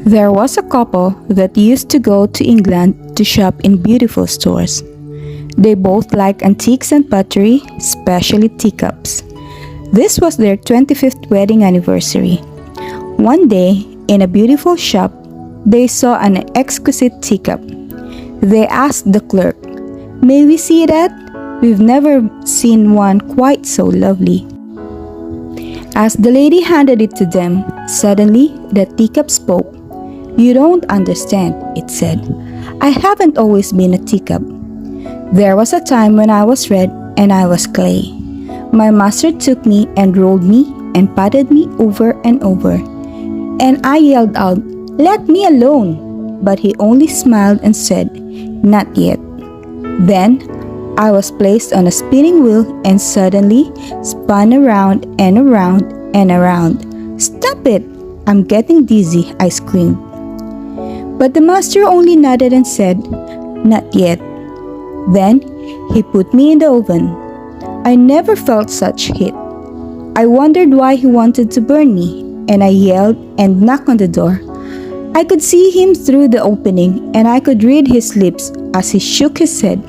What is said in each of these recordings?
There was a couple that used to go to England to shop in beautiful stores. They both liked antiques and pottery, especially teacups. This was their 25th wedding anniversary. One day, in a beautiful shop, they saw an exquisite teacup. They asked the clerk, "May we see that? We've never seen one quite so lovely." As the lady handed it to them, suddenly the teacup spoke. "You don't understand," it said. "I haven't always been a teacup. There was a time when I was red and I was clay. My master took me and rolled me and patted me over and over. And I yelled out, 'Let me alone!' But he only smiled and said, 'Not yet.' Then I was placed on a spinning wheel and suddenly spun around and around and around. 'Stop it! I'm getting dizzy,' I screamed. But the master only nodded and said, 'Not yet.' Then he put me in the oven. I never felt such heat. I wondered why he wanted to burn me, and I yelled and knocked on the door. I could see him through the opening, and I could read his lips as he shook his head.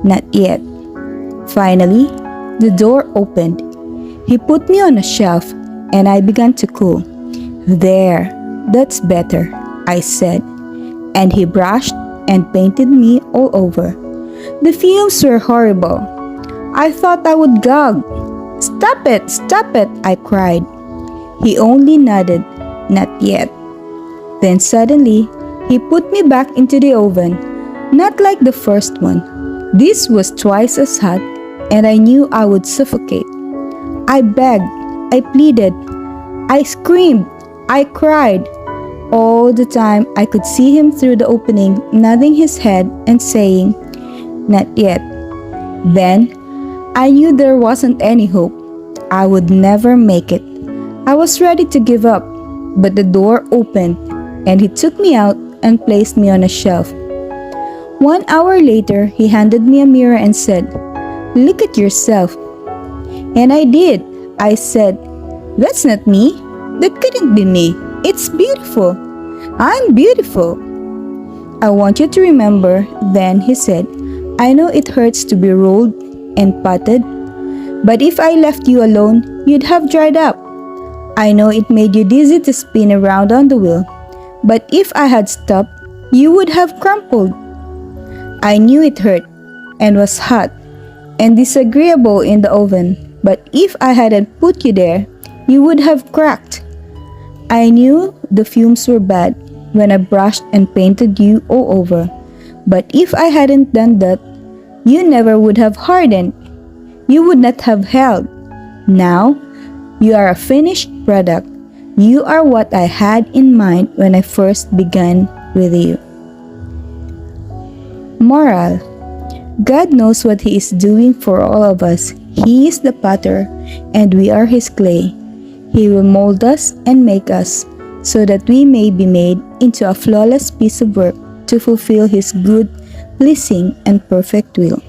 'Not yet.' Finally, the door opened. He put me on a shelf, and I began to cool. 'There, that's better,' I said. And he brushed and painted me all over. The fumes were horrible. I thought I would gag. 'Stop it! Stop it!' I cried. He only nodded, 'Not yet.' Then suddenly, he put me back into the oven, not like the first one. This was twice as hot, and I knew I would suffocate. I begged, I pleaded, I screamed, I cried. All the time, I could see him through the opening, nodding his head and saying, 'Not yet.' Then, I knew there wasn't any hope. I would never make it. I was ready to give up, but the door opened, and he took me out and placed me on a shelf. 1 hour later, he handed me a mirror and said, 'Look at yourself.' And I did. I said, 'That's not me. That couldn't be me. It's beautiful. I'm beautiful.' 'I want you to remember,' then he said, 'I know it hurts to be rolled and patted, but if I left you alone, you'd have dried up. I know it made you dizzy to spin around on the wheel, but if I had stopped, you would have crumpled. I knew it hurt and was hot and disagreeable in the oven, but if I hadn't put you there, you would have cracked. I knew the fumes were bad when I brushed and painted you all over, but if I hadn't done that, you never would have hardened. You would not have held. Now, you are a finished product. You are what I had in mind when I first began with you." Moral: God knows what He is doing for all of us. He is the potter, and we are His clay. He will mold us and make us, so that we may be made into a flawless piece of work to fulfill His good, pleasing, and perfect will.